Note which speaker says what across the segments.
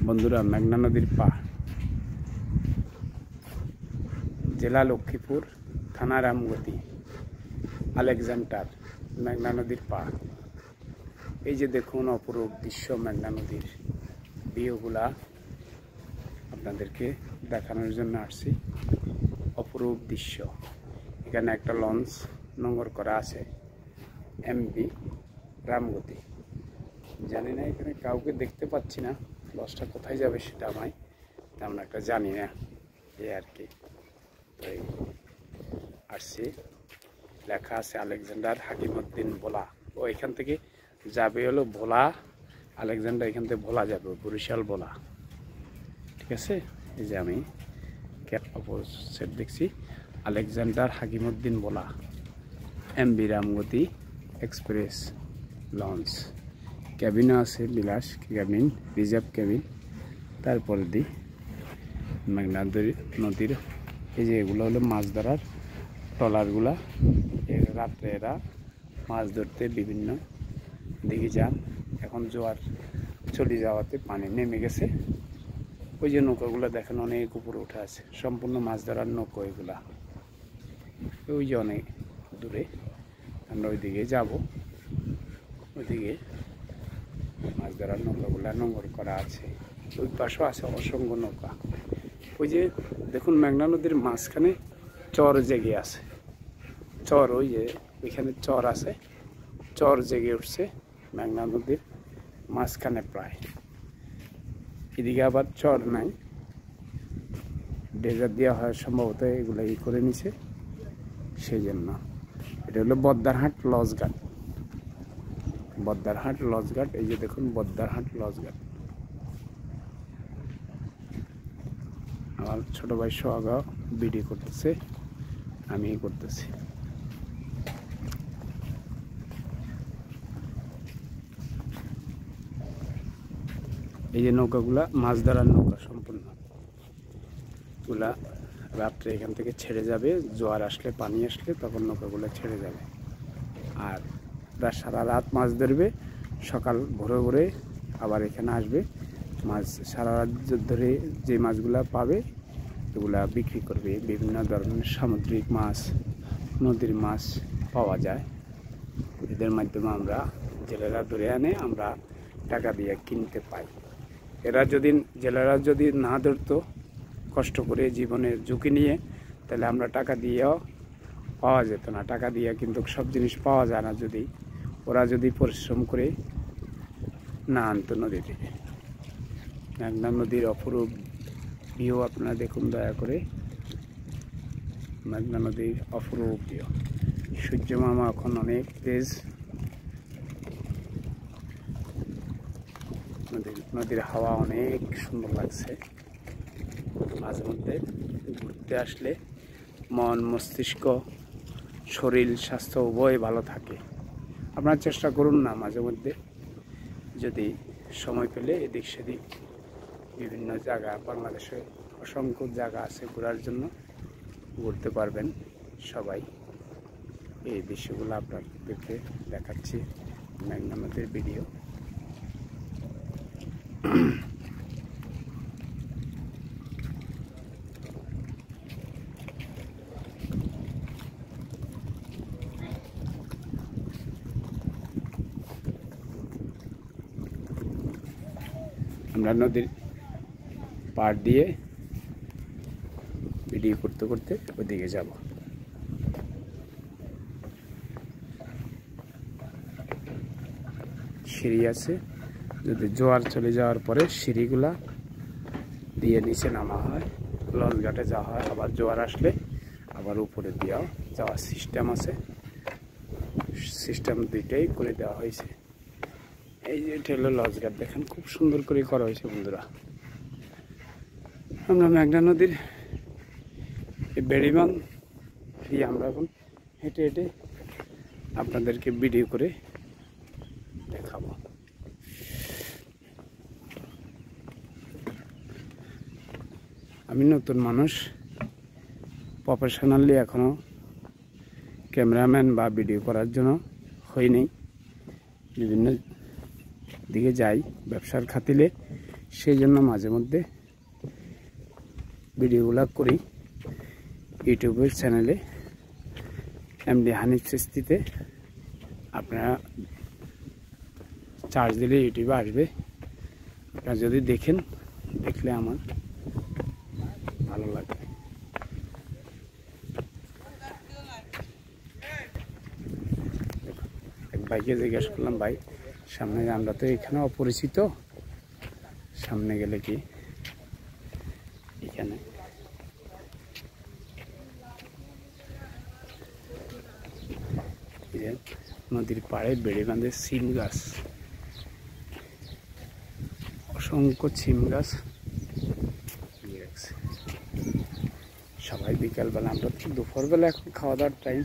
Speaker 1: বন্ধুরা, মেঘনা নদীর পাড়, জেলা লক্ষ্মীপুর, থানা রামগতি, আলেকজান্ডার, মেঘনা নদীর পাড়। এই যে দেখুন অপরূপ দৃশ্য, মেঘনা নদীর ভিউগুলা আপনাদেরকে দেখানোর জন্য আসছি। অপরূপ দৃশ্য। এখানে একটা লঞ্চ নোঙর করা আছে, এমবি রামগতি। জানি না, এখানে কাউকে দেখতে পাচ্ছি না। লঞ্চটা কোথায় যাবে সেটা আমায় তেমন একটা জানি না, এই আর কি। তাই আসছি, লেখা আছে আলেকজান্ডার হাকিমউদ্দিন ভোলা। ও এখান থেকে যাবে হলো ভোলা, আলেকজান্ডার এখান থেকে ভোলা যাবে, বরিশাল ভোলা। ঠিক আছে, এই যে আমি অপোজিট দেখছি আলেকজান্ডার হাকিমউদ্দিন ভোলা, এমবি রামগতি এক্সপ্রেস লঞ্চ। ক্যাবিনও আছে, বিলাস ক্যাবিন, রিজার্ভ ক্যাবিন। তারপরে দিই মেঘনা নদীর এই যে এগুলো হলো মাছ ধরার ট্রলারগুলা। রাত্রে এরা মাছ ধরতে বিভিন্ন দিকে যান। এখন জোয়ার চলে যাওয়াতে পানি নেমে গেছে। ওই যে নৌকাগুলো দেখেন অনেক উপরে উঠে আছে, সম্পূর্ণ মাছ ধরার নৌকা এগুলা। ওই যে অনেক দূরে, আমরা ওইদিকে যাব। ওইদিকে মাছ ধরার নৌকাগুলা নোঙর করা আছে। ওই পাশেও আছে অসংখ্য নৌকা। ওই যে দেখুন মেঘনা নদীর মাঝখানে চর জেগে আছে। চর, ওই যে ওইখানে চর আছে, চর জেগে উঠছে মেঘনা নদীর মাঝখানে প্রায়। এদিকে আবার চর নাই, ডেজার দেওয়া হয় সম্ভবত, এগুলো করে নিছে সেই জন্য। এটা হলো বদ্দারহাট লঞ্চঘাট, বদ্দারহাট লঞ্চঘাট। এই যে দেখুন বদ্দারহাট লঞ্চঘাট। আমার ছোট ভাই সোহাগা ভিডিও করতেছে, আমি করতেছি। এই যে নৌকাগুলা মাছ ধরার নৌকা সম্পূর্ণ গুলা। রাত্রে এখান থেকে ছেড়ে যাবে, জোয়ার আসলে পানি আসলে তখন নৌকাগুলো ছেড়ে যাবে। আর ওরা সারা রাত মাছ ধরবে, সকাল ভোরে ভোরে আবার এখানে আসবে। মাছ সারা রাত ধরে যে মাছগুলা পাবে এগুলা বিক্রি করবে। বিভিন্ন ধরনের সামুদ্রিক মাছ, নদীর মাছ পাওয়া যায়। এদের মাধ্যমে আমরা জেলেরা ধরে আনে, আমরা টাকা দিয়ে কিনতে পাই। জেলেরা যদি না ধরতো কষ্ট করে জীবনের ঝুঁকি নিয়ে, তাহলে আমরা টাকা দিয়েও পাওয়া যেত না। টাকা দিয়ে কিন্তু সব জিনিস পাওয়া যায় না যদি ওরা পরিশ্রম করে না আনতো নদী থেকে। মেঘনা নদীর অপরূপ ভিউ আপনারা দেখুন দয়া করে। মেঘনা নদীর অপরূপ ভিউ। সূর্য মামা এখন অনেক তেজ। নদীর হাওয়া অনেক সুন্দর লাগছে। মাঝে মধ্যে ঘুরতে আসলে মন, মস্তিষ্ক, শরীর, স্বাস্থ্য উভয় ভালো থাকে। আপনারা চেষ্টা করুন না মাঝে মধ্যে, যদি সময় পেলে এদিক সেদিক বিভিন্ন জায়গা, বাংলাদেশে অসংখ্য জায়গা আছে ঘোরার জন্য, ঘুরতে পারবেন সবাই। এই দৃশ্যগুলো আপনাদেরকে দেখাচ্ছি, মেঘনা নদীর ভিডিও। আমরা নদীর পাড় দিয়ে ভিডিও করতে করতে ওদিকে যাব। সিঁড়ি আছে, যদি জোয়ার চলে যাওয়ার পরে সিঁড়িগুলা দিয়ে নিচে নামা হয়, লঞ্চঘাটে যাওয়া হয়। আবার জোয়ার আসলে আবার উপরে দিয়েও যাওয়ার সিস্টেম আছে। সিস্টেম দুইটাই করে দেওয়া হয়েছে। এই যে এটা হলো লঞ্চঘাট, দেখেন খুব সুন্দর করে করা হয়েছে বন্ধুরা। আমরা মেঘনা নদীর এই বেড়িবাঁধ দিয়ে আমরা এখন হেঁটে হেঁটে আপনাদেরকে ভিডিও করে দেখাবো। আমি নতুন মানুষ, প্রফেশনালি এখনো ক্যামেরাম্যান বা ভিডিও করার জন্য হয়নি। বিভিন্ন দিকে যাই ব্যবসার খাতিরে, সেই জন্য মাঝে মধ্যে ভিডিওগুলো করি ইউটিউবের চ্যানেলে এমডি হানিফ চিস্তিতে। আপনারা চার্জ দিলে ইউটিউবে আসবে, আপনারা যদি দেখেন, দেখলে আমার ভালো লাগবে। এক ভাইকে জিজ্ঞেস করলাম, ভাই সামনে, আমরা তো এখানে অপরিচিত, সামনে গেলে কি এখানে নদীর পাড়ে বেড়ে বাঁধে সিম গাছ, অসংখ্য সিম গাছ। সবাই বিকালবেলা, আমরা তো দুপুরবেলা এখন খাওয়া দাওয়ার টাইম,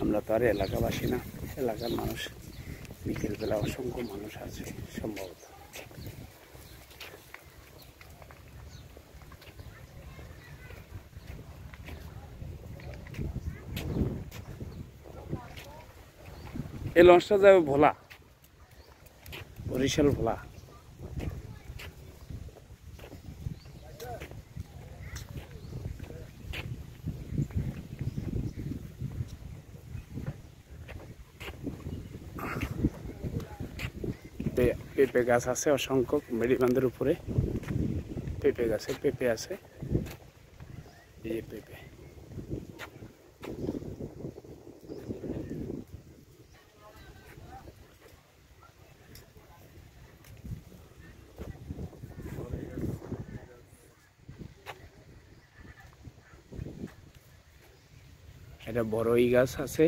Speaker 1: আমরা তো আর এলাকাবাসী না, এলাকার মানুষ। বিকেলবেলা অসংখ্য মানুষ আছে সম্ভবত। এই লঞ্চটা যাবে ভোলা, বরিশাল ভোলা। পেঁপে গাছ আছে অসংখ্য মেরিবান্ধের উপরে, পেঁপে গাছে পেঁপে আছে, এই যে পেঁপে। এটা বড়ই গাছ আছে।